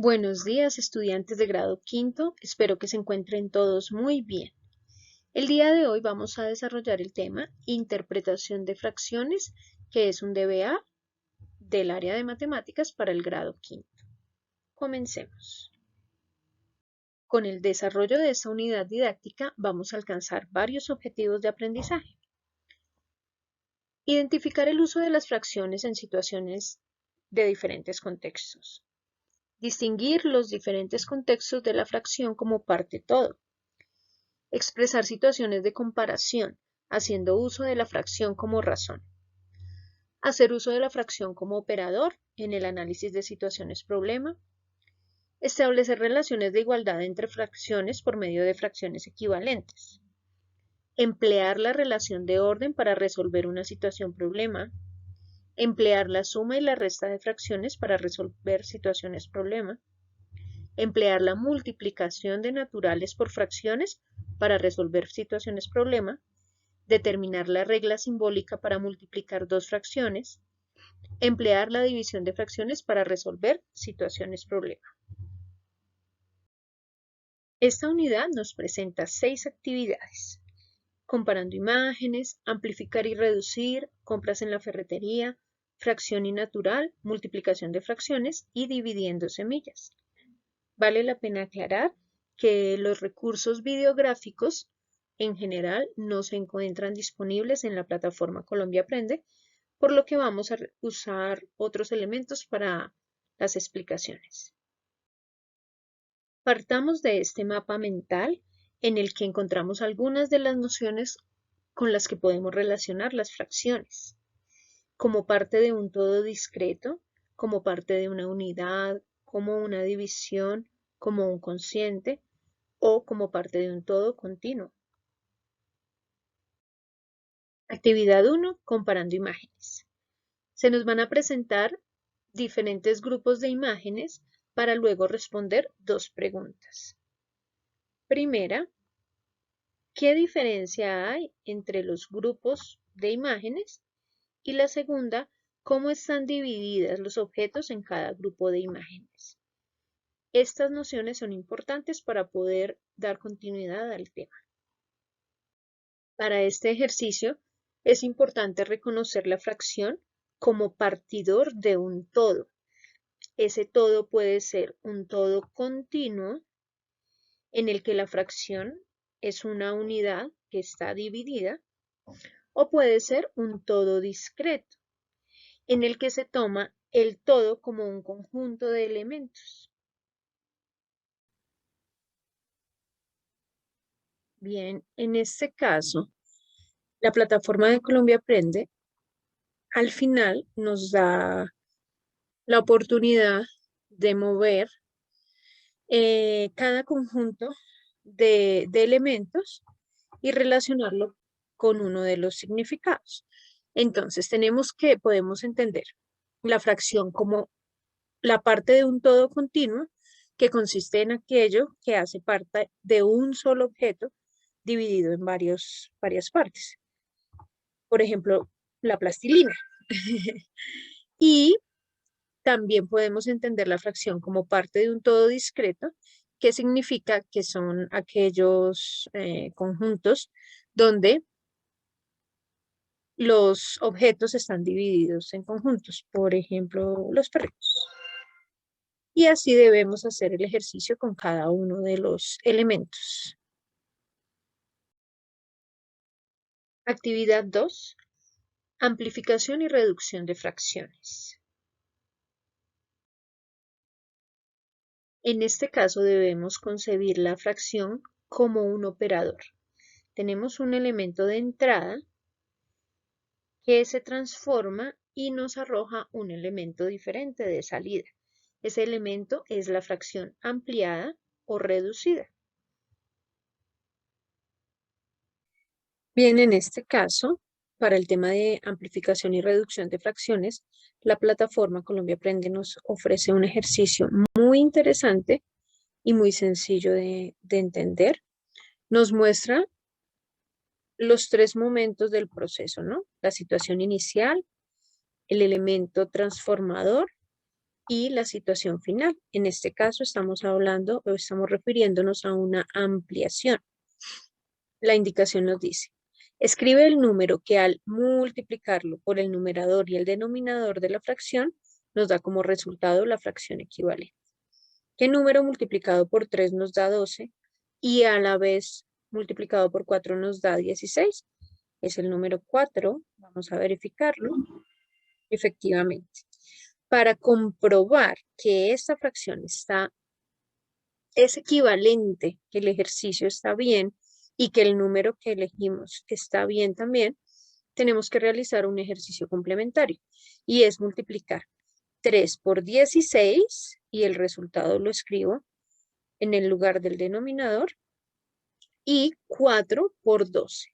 Buenos días, estudiantes de grado quinto. Espero que se encuentren todos muy bien. El día de hoy vamos a desarrollar el tema Interpretación de fracciones, que es un DBA del área de matemáticas para el grado quinto. Comencemos. Con el desarrollo de esta unidad didáctica vamos a alcanzar varios objetivos de aprendizaje. Identificar el uso de las fracciones en situaciones de diferentes contextos. Distinguir los diferentes contextos de la fracción como parte-todo. Expresar situaciones de comparación, haciendo uso de la fracción como razón. Hacer uso de la fracción como operador en el análisis de situaciones problema. Establecer relaciones de igualdad entre fracciones por medio de fracciones equivalentes. Emplear la relación de orden para resolver una situación problema. Emplear la suma y la resta de fracciones para resolver situaciones problema. Emplear la multiplicación de naturales por fracciones para resolver situaciones problema. Determinar la regla simbólica para multiplicar dos fracciones. Emplear la división de fracciones para resolver situaciones problema. Esta unidad nos presenta 6 actividades: comparando imágenes, amplificar y reducir, compras en la ferretería, fracción y natural, multiplicación de fracciones y dividiendo semillas. Vale la pena aclarar que los recursos videográficos en general no se encuentran disponibles en la plataforma Colombia Aprende, por lo que vamos a usar otros elementos para las explicaciones. Partamos de este mapa mental en el que encontramos algunas de las nociones con las que podemos relacionar las fracciones, como parte de un todo discreto, como parte de una unidad, como una división, como un cociente o como parte de un todo continuo. Actividad 1. Comparando imágenes. Se nos van a presentar diferentes grupos de imágenes para luego responder dos preguntas. Primera, ¿qué diferencia hay entre los grupos de imágenes? Y la segunda, ¿cómo están divididas los objetos en cada grupo de imágenes? Estas nociones son importantes para poder dar continuidad al tema. Para este ejercicio es importante reconocer la fracción como partidor de un todo. Ese todo puede ser un todo continuo en el que la fracción es una unidad que está dividida, o puede ser un todo discreto en el que se toma el todo como un conjunto de elementos. Bien, en este caso, la plataforma de Colombia Aprende al final nos da la oportunidad de mover cada conjunto de elementos y relacionarlo con uno de los significados. Entonces, podemos entender la fracción como la parte de un todo continuo que consiste en aquello que hace parte de un solo objeto dividido en varias partes. Por ejemplo, la plastilina. Y también podemos entender la fracción como parte de un todo discreto, que significa que son aquellos conjuntos donde los objetos están divididos en conjuntos, por ejemplo, los perritos. Y así debemos hacer el ejercicio con cada uno de los elementos. Actividad 2. Amplificación y reducción de fracciones. En este caso debemos concebir la fracción como un operador. Tenemos un elemento de entrada que se transforma y nos arroja un elemento diferente de salida. Ese elemento es la fracción ampliada o reducida. Bien, en este caso, para el tema de amplificación y reducción de fracciones, la plataforma Colombia Aprende nos ofrece un ejercicio muy interesante y muy sencillo de entender. Nos muestra los 3 momentos del proceso, ¿no? La situación inicial, el elemento transformador y la situación final. En este caso estamos hablando o estamos refiriéndonos a una ampliación. La indicación nos dice, escribe el número que al multiplicarlo por el numerador y el denominador de la fracción nos da como resultado la fracción equivalente. ¿Qué número multiplicado por 3 nos da 12 y a la vez multiplicado por 4 nos da 16? Es el número 4. Vamos a verificarlo. Efectivamente. Para comprobar que esta fracción es equivalente, que el ejercicio está bien y que el número que elegimos está bien también, tenemos que realizar un ejercicio complementario y es multiplicar 3 por 16 y el resultado lo escribo en el lugar del denominador y 4 por 12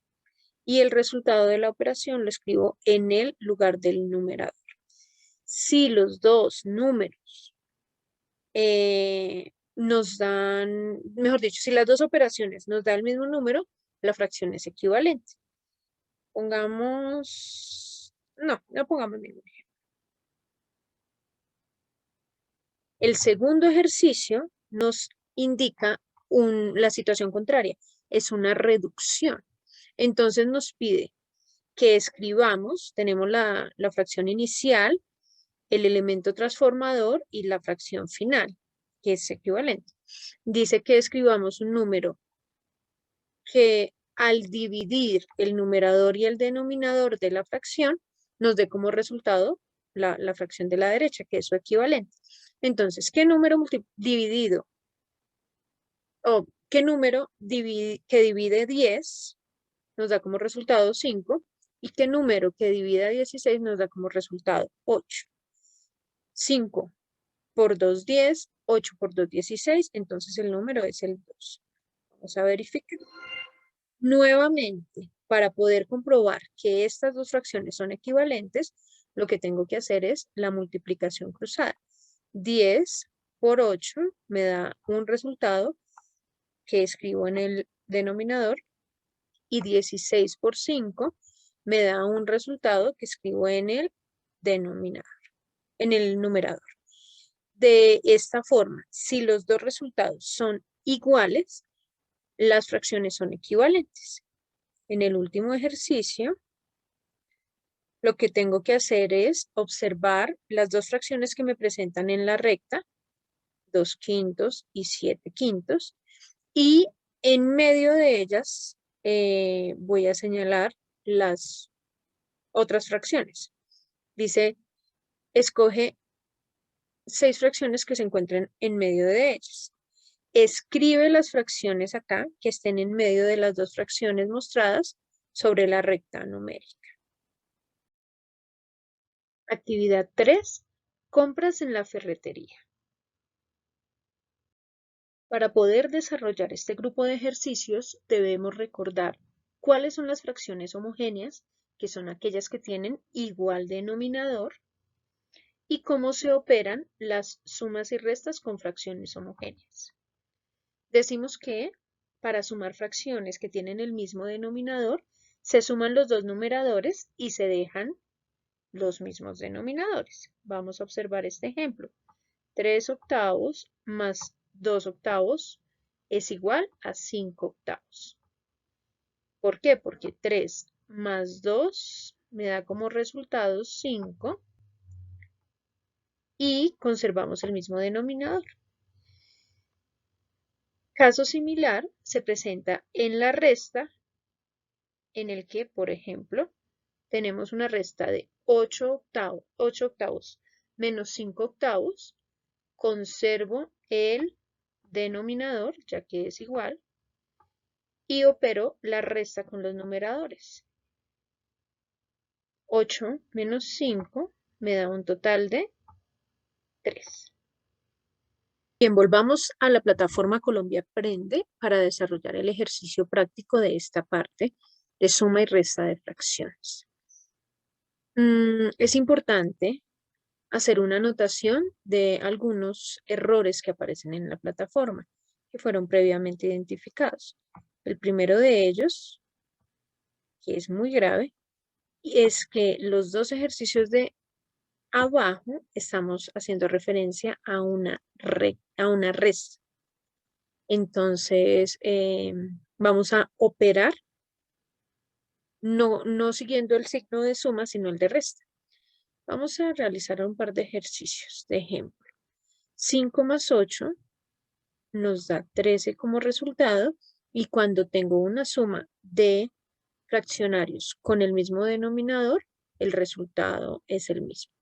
y el resultado de la operación lo escribo en el lugar del numerador. Si los dos números nos dan, mejor dicho, si las dos operaciones nos dan el mismo número, la fracción es equivalente. Pongamos, no pongamos ningún ejemplo. El segundo ejercicio nos indica la situación contraria, es una reducción. Entonces nos pide que escribamos, tenemos la fracción inicial, el elemento transformador y la fracción final, que es equivalente. Dice que escribamos un número que al dividir el numerador y el denominador de la fracción, nos dé como resultado la fracción de la derecha, que es su equivalente. Entonces, ¿qué número dividido? O ¿qué número que divide 10 nos da como resultado 5? ¿Y qué número que divide 16 nos da como resultado 8? 5 por 2, 10, 8 por 2, 16, entonces el número es el 2. Vamos a verificar. Nuevamente, para poder comprobar que estas dos fracciones son equivalentes, lo que tengo que hacer es la multiplicación cruzada. 10 por 8 me da un resultado que escribo en el denominador y 16 por 5 me da un resultado que escribo en el denominador, en el numerador. De esta forma, si los dos resultados son iguales, las fracciones son equivalentes. En el último ejercicio, lo que tengo que hacer es observar las dos fracciones que me presentan en la recta, 2 quintos y 7 quintos, y en medio de ellas voy a señalar las otras fracciones. Dice, escoge 6 fracciones que se encuentren en medio de ellas. Escribe las fracciones acá que estén en medio de las dos fracciones mostradas sobre la recta numérica. Actividad 3. Compras en la ferretería. Para poder desarrollar este grupo de ejercicios debemos recordar cuáles son las fracciones homogéneas, que son aquellas que tienen igual denominador, y cómo se operan las sumas y restas con fracciones homogéneas. Decimos que para sumar fracciones que tienen el mismo denominador, se suman los dos numeradores y se dejan los mismos denominadores. Vamos a observar este ejemplo. 3 octavos más 2 octavos es igual a 5 octavos. ¿Por qué? Porque 3 más 2 me da como resultado 5 y conservamos el mismo denominador. Caso similar se presenta en la resta, en el que, por ejemplo, tenemos una resta de 8 octavos menos 5 octavos. Conservo el denominador, ya que es igual, y opero la resta con los numeradores. 8 menos 5 me da un total de 3. Bien, volvamos a la plataforma Colombia Aprende para desarrollar el ejercicio práctico de esta parte de suma y resta de fracciones. Es importante hacer una anotación de algunos errores que aparecen en la plataforma, que fueron previamente identificados. El primero de ellos, que es muy grave, es que los dos ejercicios de abajo estamos haciendo referencia a una resta. Entonces, vamos a operar no siguiendo el signo de suma, sino el de resta. Vamos a realizar un par de ejercicios. De ejemplo, 5 más 8 nos da 13 como resultado, y cuando tengo una suma de fraccionarios con el mismo denominador, el resultado es el mismo.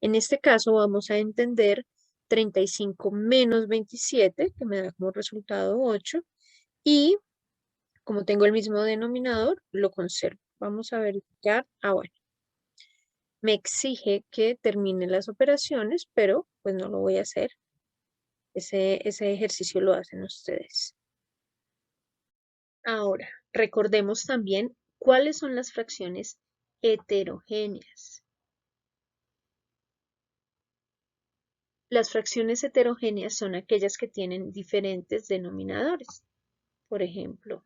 En este caso vamos a entender 35 menos 27, que me da como resultado 8, y como tengo el mismo denominador, lo conservo. Vamos a verificar. Bueno, me exige que termine las operaciones, pero pues no lo voy a hacer. Ese ejercicio lo hacen ustedes. Ahora, recordemos también cuáles son las fracciones heterogéneas. Las fracciones heterogéneas son aquellas que tienen diferentes denominadores. Por ejemplo,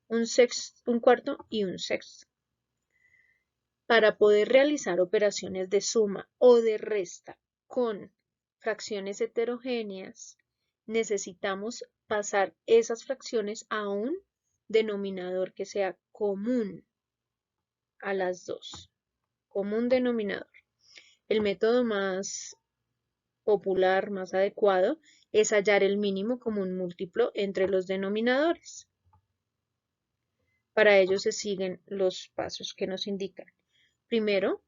un cuarto y un sexto. Para poder realizar operaciones de suma o de resta con fracciones heterogéneas, necesitamos pasar esas fracciones a un denominador que sea común a las dos. Común denominador. El método más popular, más adecuado, es hallar el mínimo común múltiplo entre los denominadores. Para ello se siguen los pasos que nos indican. Primero,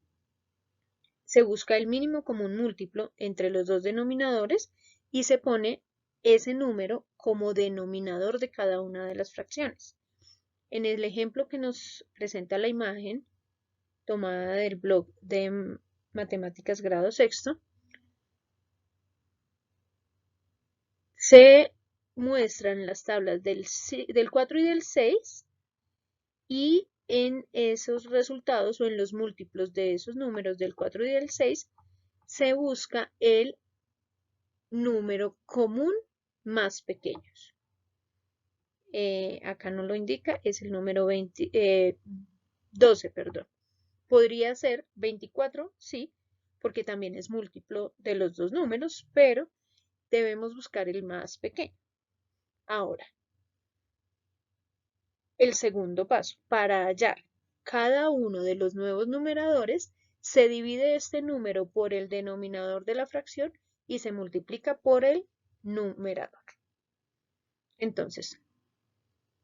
se busca el mínimo común múltiplo entre los dos denominadores y se pone ese número como denominador de cada una de las fracciones. En el ejemplo que nos presenta la imagen, tomada del blog de Matemáticas Grado Sexto, se muestran las tablas del 4 y del 6, y en esos resultados o en los múltiplos de esos números del 4 y del 6 se busca el número común más pequeño. Acá no lo indica, es el número 12, perdón. Podría ser 24, sí, porque también es múltiplo de los dos números, pero debemos buscar el más pequeño. Ahora, el segundo paso, para hallar cada uno de los nuevos numeradores, se divide este número por el denominador de la fracción y se multiplica por el numerador. Entonces,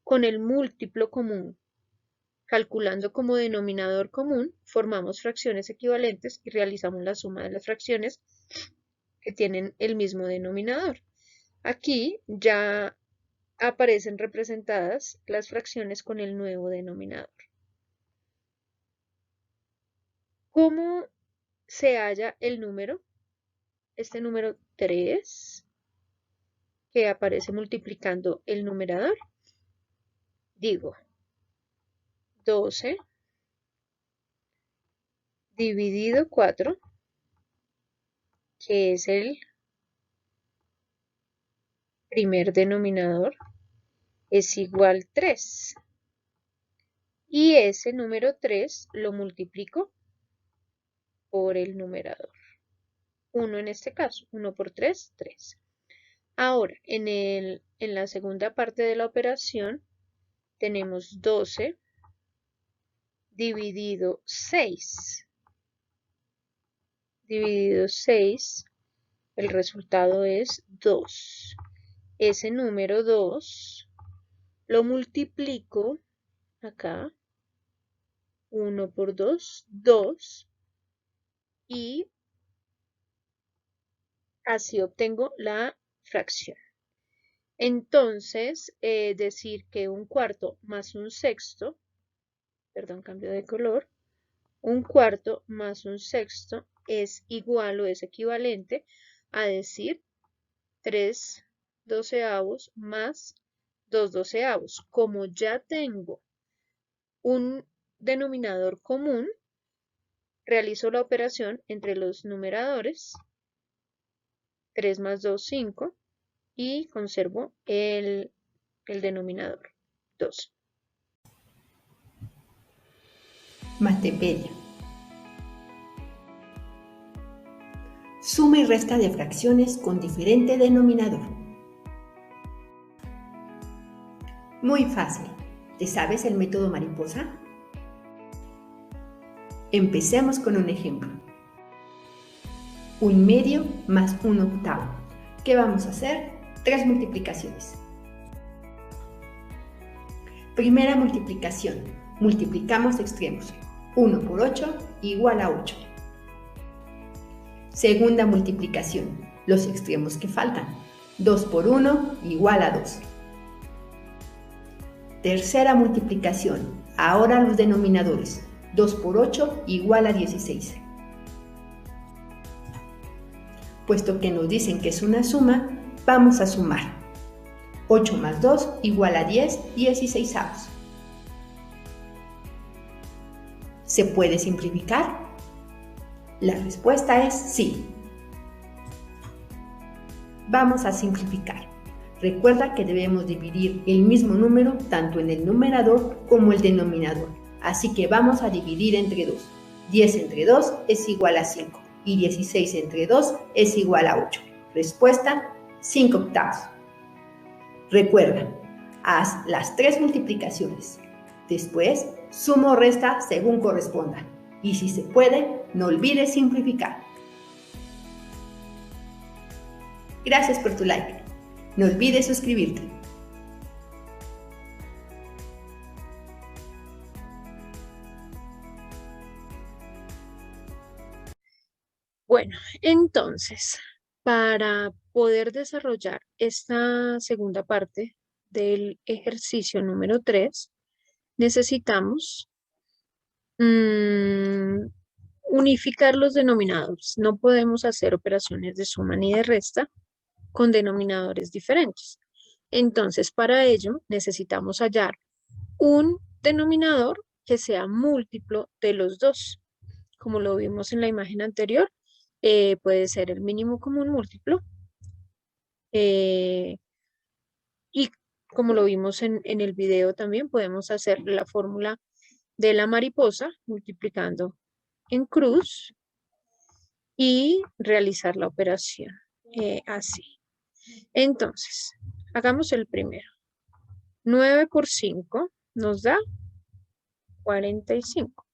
con el múltiplo común, calculando como denominador común, formamos fracciones equivalentes y realizamos la suma de las fracciones que tienen el mismo denominador. Aquí ya aparecen representadas las fracciones con el nuevo denominador. ¿Cómo se halla el número? Este número 3, que aparece multiplicando el numerador. Digo, 12 dividido 4, que es el primer denominador, es igual a 3. Y ese número 3 lo multiplico por el numerador. 1 en este caso, 1 por 3, 3. Ahora, en la segunda parte de la operación, tenemos 12 dividido 6. Dividido 6, el resultado es 2. Ese número 2 lo multiplico acá, 1 por 2, 2, y así obtengo la fracción. Entonces, decir que un cuarto más un sexto, perdón, cambio de color, un cuarto más un sexto es igual o es equivalente a decir 3 doceavos más 2 doceavos. Como ya tengo un denominador común, realizo la operación entre los numeradores, 3 más 2, 5, y conservo el denominador, 2. Matepedia. Suma y resta de fracciones con diferente denominador. Muy fácil. ¿Te sabes el método mariposa? Empecemos con un ejemplo. 1/2 más 1/8. ¿Qué vamos a hacer? 3 multiplicaciones. Primera multiplicación. Multiplicamos extremos. 1 por 8 igual a 8. Segunda multiplicación. Los extremos que faltan. 2 por 1 igual a 2. Tercera multiplicación. Ahora los denominadores. 2 por 8 igual a 16. Puesto que nos dicen que es una suma, vamos a sumar. 8 más 2 igual a 10, 16avos. ¿Se puede simplificar? La respuesta es sí. Vamos a simplificar. Recuerda que debemos dividir el mismo número tanto en el numerador como el denominador. Así que vamos a dividir entre 2. 10 entre 2 es igual a 5 y 16 entre 2 es igual a 8. Respuesta, 5/8. Recuerda, haz las 3 multiplicaciones. Después, suma o resta según corresponda. Y si se puede, no olvides simplificar. Gracias por tu like. No olvides suscribirte. Bueno, entonces, para poder desarrollar esta segunda parte del ejercicio número 3, necesitamos unificar los denominadores. No podemos hacer operaciones de suma ni de resta con denominadores diferentes. Entonces, para ello, necesitamos hallar un denominador que sea múltiplo de los dos. Como lo vimos en la imagen anterior, puede ser el mínimo común múltiplo. Y como lo vimos en el video también, podemos hacer la fórmula de la mariposa multiplicando en cruz y realizar la operación así. Entonces, hagamos el primero. 9 por 5 nos da 45.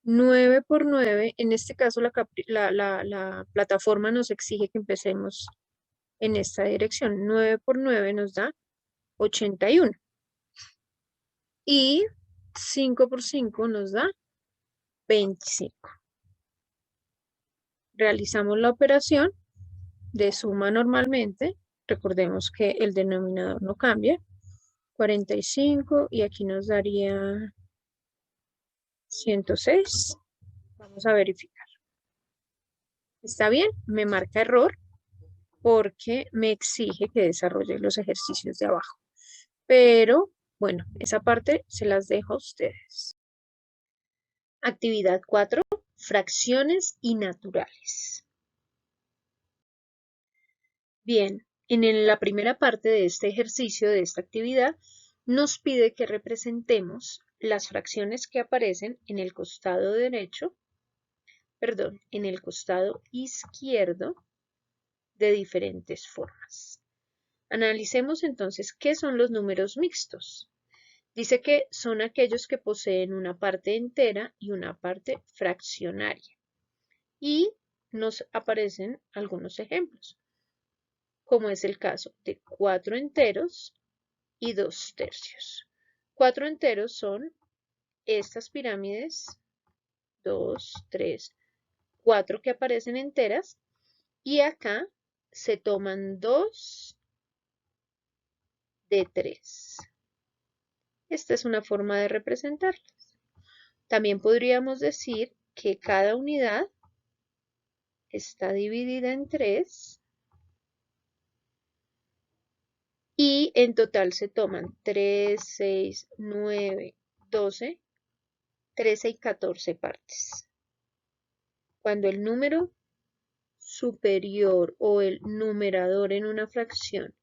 9 por 9, en este caso la plataforma nos exige que empecemos en esta dirección. 9 por 9 nos da 81. Y 5 por 5 nos da 25. Realizamos la operación de suma normalmente. Recordemos que el denominador no cambia. 45 y aquí nos daría 106. Vamos a verificar. ¿Está bien? Me marca error porque me exige que desarrolle los ejercicios de abajo. Pero, bueno, esa parte se las dejo a ustedes. Actividad 4. Fracciones y naturales. Bien, en la primera parte de este ejercicio, de esta actividad, nos pide que representemos las fracciones que aparecen en el costado derecho, perdón, en el costado izquierdo de diferentes formas. Analicemos entonces qué son los números mixtos. Dice que son aquellos que poseen una parte entera y una parte fraccionaria. Y nos aparecen algunos ejemplos, como es el caso de 4 enteros y 2 tercios. 4 enteros son estas pirámides, 2, 3, 4 que aparecen enteras, y acá se toman 2 de 3. Esta es una forma de representarlas. También podríamos decir que cada unidad está dividida en 3 y en total se toman 3, 6, 9, 12, 13 y 14 partes. Cuando el número superior o el numerador en una fracción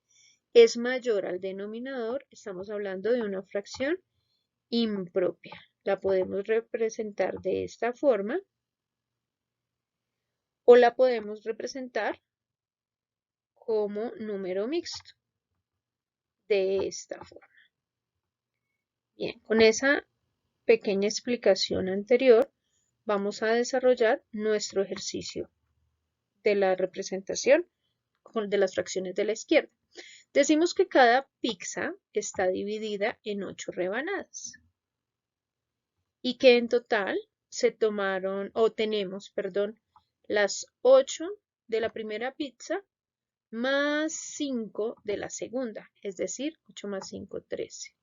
es mayor al denominador, estamos hablando de una fracción impropia. La podemos representar de esta forma o la podemos representar como número mixto de esta forma. Bien, con esa pequeña explicación anterior, vamos a desarrollar nuestro ejercicio de la representación de las fracciones de la izquierda. Decimos que cada pizza está dividida en 8 rebanadas y que en total se tomaron, o tenemos, perdón, las 8 de la primera pizza más 5 de la segunda, es decir, 8 más 5, 13.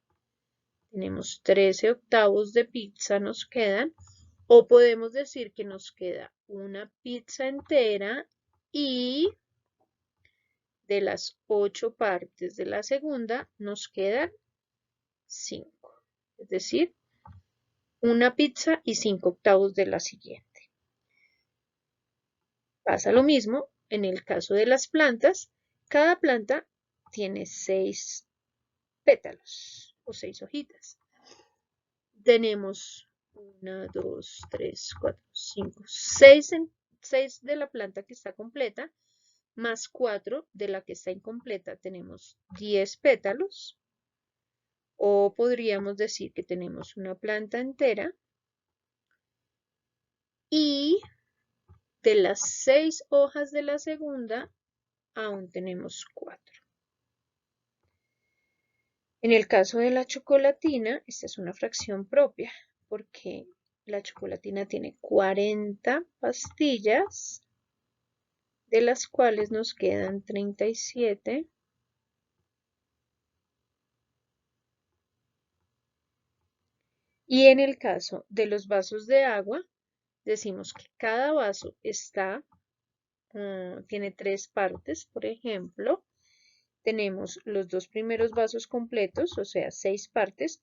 Tenemos 13 octavos de pizza nos quedan, o podemos decir que nos queda una pizza entera y de las 8 partes de la segunda nos quedan 5, es decir, una pizza y 5 octavos de la siguiente. Pasa lo mismo en el caso de las plantas. Cada planta tiene 6 pétalos o 6 hojitas. Tenemos 1, 2, 3, 4, 5, 6 de la planta que está completa, más 4 de la que está incompleta. Tenemos 10 pétalos. O podríamos decir que tenemos una planta entera y de las 6 hojas de la segunda aún tenemos 4. En el caso de la chocolatina, esta es una fracción propia porque la chocolatina tiene 40 pastillas, de las cuales nos quedan 37. Y en el caso de los vasos de agua, decimos que cada vaso tiene 3 partes. Por ejemplo, tenemos los 2 primeros vasos completos, o sea, 6 partes,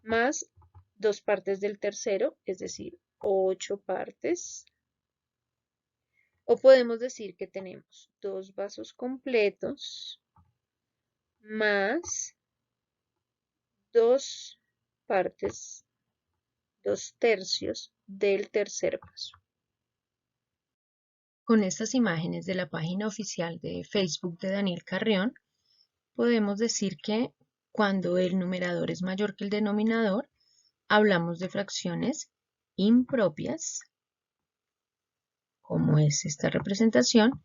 más 2 partes del tercero, es decir, 8 partes. O podemos decir que tenemos 2 vasos completos más 2 partes, 2 tercios del tercer vaso. Con estas imágenes de la página oficial de Facebook de Daniel Carrión, podemos decir que cuando el numerador es mayor que el denominador, hablamos de fracciones impropias, como es esta representación,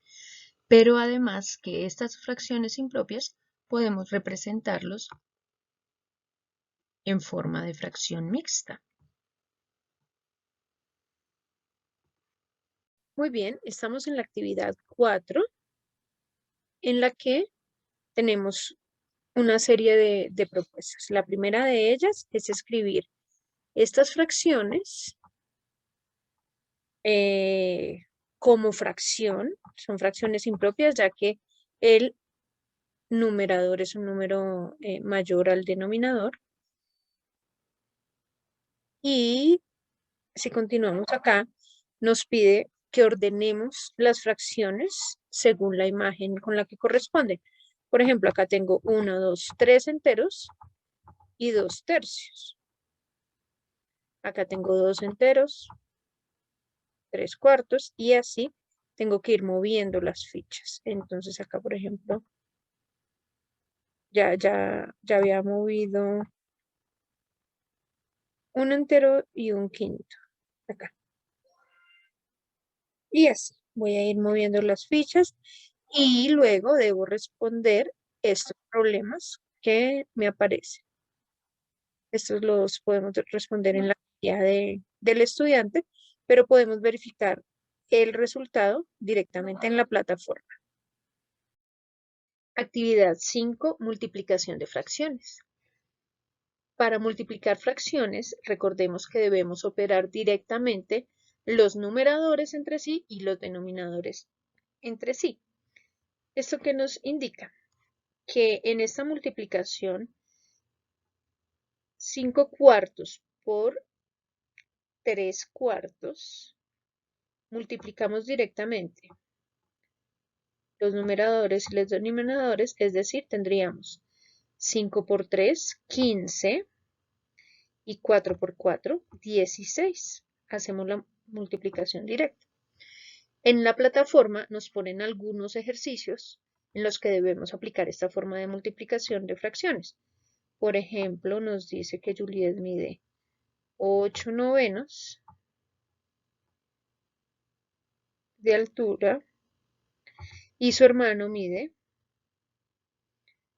pero además que estas fracciones impropias podemos representarlos en forma de fracción mixta. Muy bien, estamos en la actividad 4, en la que tenemos una serie de propuestas. La primera de ellas es escribir estas fracciones como fracción, son fracciones impropias, ya que el numerador es un número mayor al denominador. Y si continuamos acá, nos pide que ordenemos las fracciones según la imagen con la que corresponden. Por ejemplo, acá tengo 1, 2, 3 enteros y 2 tercios. Acá tengo 2 enteros, 3 cuartos y así tengo que ir moviendo las fichas. Entonces acá, por ejemplo, ya había movido un entero y un quinto. Acá. Y así voy a ir moviendo las fichas y luego debo responder estos problemas que me aparecen. Estos los podemos responder en la guía del estudiante, pero podemos verificar el resultado directamente en la plataforma. Actividad 5, multiplicación de fracciones. Para multiplicar fracciones, recordemos que debemos operar directamente los numeradores entre sí y los denominadores entre sí. ¿Esto qué nos indica? Que en esta multiplicación 5 cuartos por 3 cuartos, multiplicamos directamente los numeradores y los denominadores, es decir, tendríamos 5 por 3, 15, y 4 por 4, 16. Hacemos la multiplicación directa. En la plataforma nos ponen algunos ejercicios en los que debemos aplicar esta forma de multiplicación de fracciones. Por ejemplo, nos dice que Juliet mide 8/9 de altura y su hermano mide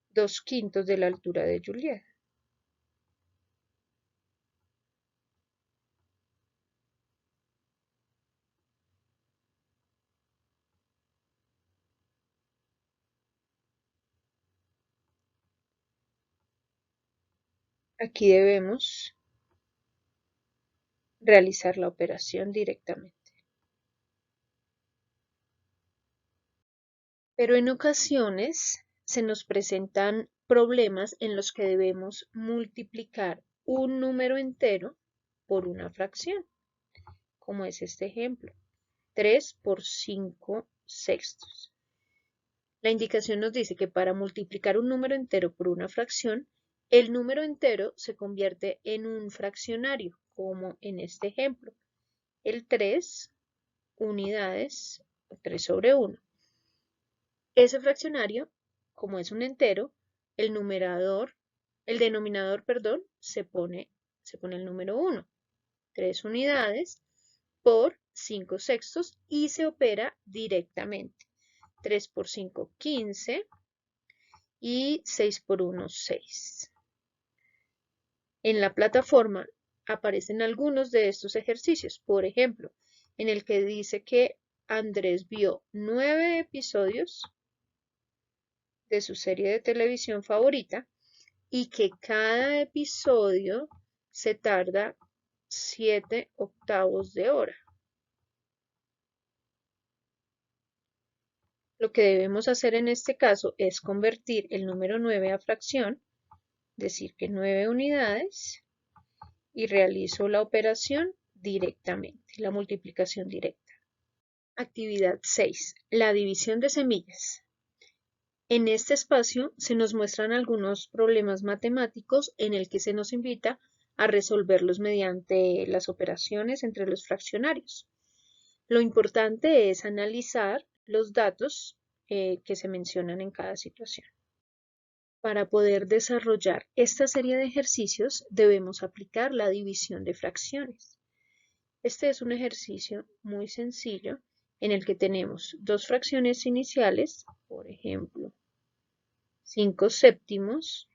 2/5 de la altura de Juliet. Aquí debemos realizar la operación directamente. Pero en ocasiones se nos presentan problemas en los que debemos multiplicar un número entero por una fracción, como es este ejemplo, 3 por 5/6. La indicación nos dice que para multiplicar un número entero por una fracción, el número entero se convierte en un fraccionario, como en este ejemplo, el 3 unidades, 3/1. Ese fraccionario, como es un entero, el denominador, perdón, se pone el número 1, 3 unidades por 5/6 y se opera directamente. 3 por 5, 15 y 6 por 1, 6. En la plataforma aparecen algunos de estos ejercicios, por ejemplo, en el que dice que Andrés vio 9 episodios de su serie de televisión favorita y que cada episodio se tarda 7/8 de hora. Lo que debemos hacer en este caso es convertir el número 9 a fracción, decir que 9 unidades, y realizo la operación directamente, la multiplicación directa. Actividad 6. La división de semillas. En este espacio se nos muestran algunos problemas matemáticos en el que se nos invita a resolverlos mediante las operaciones entre los fraccionarios. Lo importante es analizar los datos que se mencionan en cada situación. Para poder desarrollar esta serie de ejercicios debemos aplicar la división de fracciones. Este es un ejercicio muy sencillo en el que tenemos dos fracciones iniciales, por ejemplo, 5/7,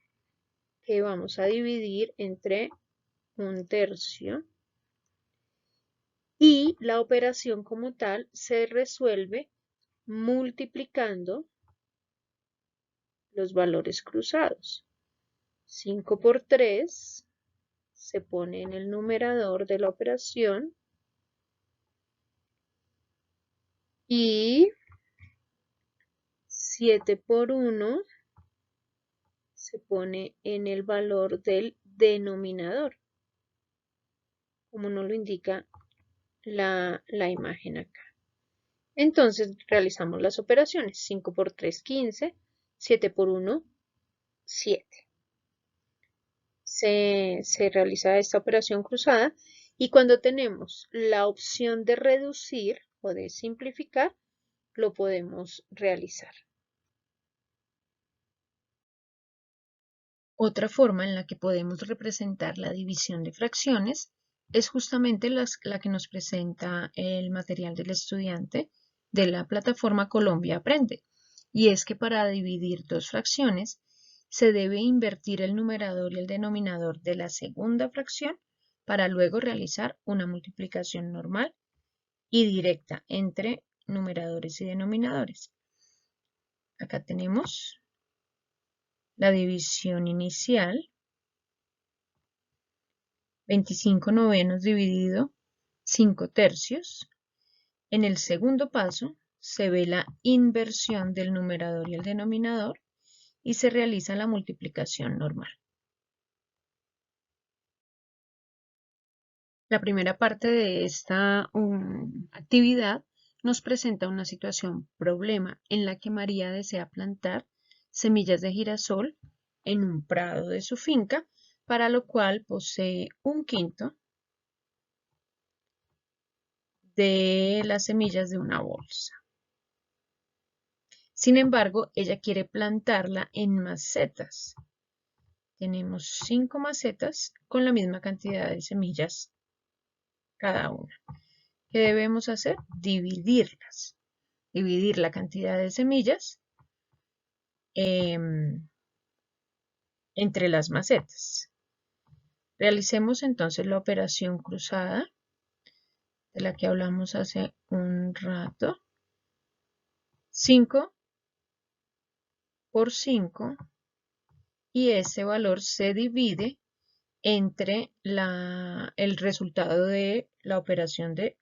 que vamos a dividir entre 1/3, y la operación como tal se resuelve multiplicando los valores cruzados. 5 por 3 se pone en el numerador de la operación y 7 por 1 se pone en el valor del denominador, como nos lo indica la imagen acá. Entonces realizamos las operaciones. 5 por 3, 15. 7 por 1, 7. Se realiza esta operación cruzada y cuando tenemos la opción de reducir o de simplificar, lo podemos realizar. Otra forma en la que podemos representar la división de fracciones es justamente la que nos presenta el material del estudiante de la plataforma Colombia Aprende. Y es que para dividir dos fracciones se debe invertir el numerador y el denominador de la segunda fracción para luego realizar una multiplicación normal y directa entre numeradores y denominadores. Acá tenemos la división inicial, 25/9 dividido 5/3. En el segundo paso se ve la inversión del numerador y el denominador y se realiza la multiplicación normal. La primera parte de esta actividad nos presenta una situación problema en la que María desea plantar semillas de girasol en un prado de su finca, para lo cual posee 1/5 de las semillas de una bolsa. Sin embargo, ella quiere plantarla en macetas. Tenemos 5 macetas con la misma cantidad de semillas cada una. ¿Qué debemos hacer? Dividirlas. Dividir la cantidad de semillas entre las macetas. Realicemos entonces la operación cruzada de la que hablamos hace un rato. 5 por 5 y ese valor se divide entre el resultado de la operación de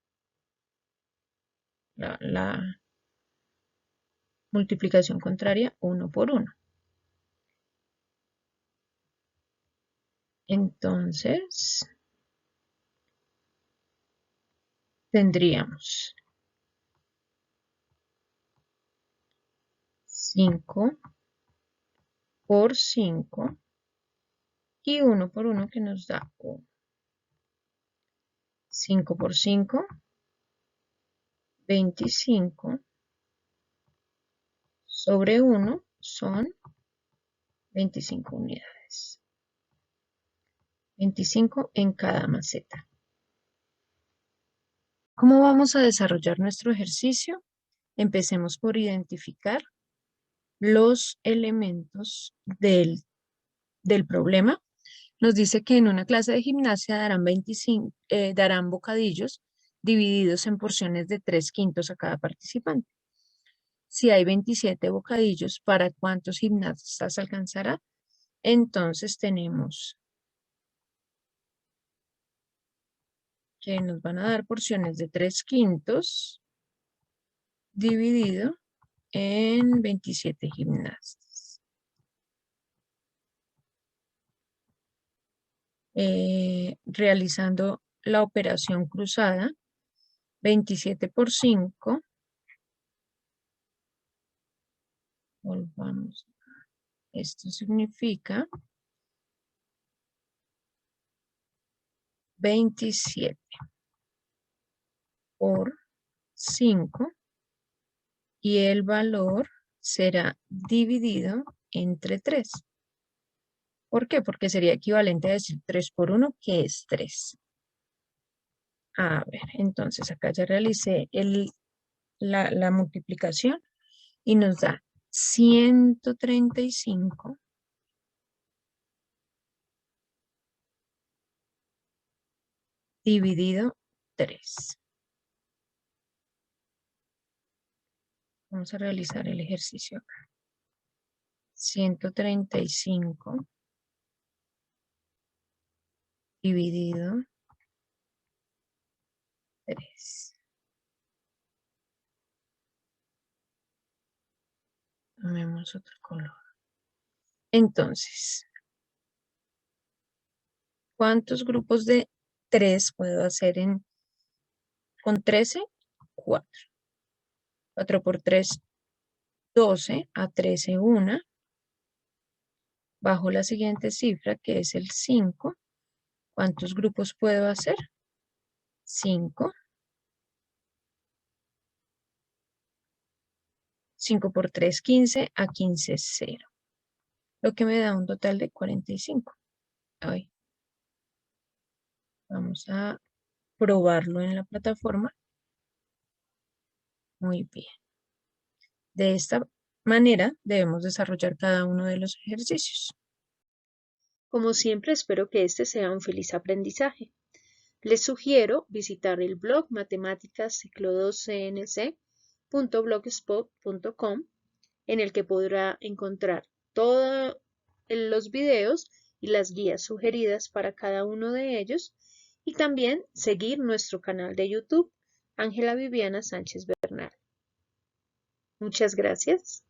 la multiplicación contraria 1 por 1. Entonces, tendríamos 5 por 5 y 1 por 1 que nos da 1. 5 por 5, 25 sobre 1 son 25 unidades. 25 en cada maceta. ¿Cómo vamos a desarrollar nuestro ejercicio? Empecemos por identificar los elementos del problema. Nos dice que en una clase de gimnasia darán bocadillos divididos en porciones de 3/5 a cada participante. Si hay 27 bocadillos, ¿para cuántos gimnastas alcanzará? Entonces tenemos que nos van a dar porciones de 3/5 dividido en 27 gimnastas. Realizando la operación cruzada, 27 por 5, volvamos, esto significa 27 por 5 y el valor será dividido entre 3. ¿Por qué? Porque sería equivalente a decir 3 por 1, que es 3. A ver, entonces acá ya realicé la multiplicación y nos da 135 dividido 3. Vamos a realizar el ejercicio acá. 135 dividido 3. Tomemos otro color. Entonces, ¿cuántos grupos de 3 puedo hacer con 13? 4. 4 por 3, 12. A 13, 1. Bajo la siguiente cifra, que es el 5. ¿Cuántos grupos puedo hacer? 5. 5 por 3, 15. A 15, 0. Lo que me da un total de 45. Ahí. Vamos a probarlo en la plataforma. Muy bien. De esta manera debemos desarrollar cada uno de los ejercicios. Como siempre, espero que este sea un feliz aprendizaje. Les sugiero visitar el blog matemáticasciclo2cnc.blogspot.com, en el que podrá encontrar todos los videos y las guías sugeridas para cada uno de ellos, y también seguir nuestro canal de YouTube, Ángela Viviana Sánchez Bernal. Muchas gracias.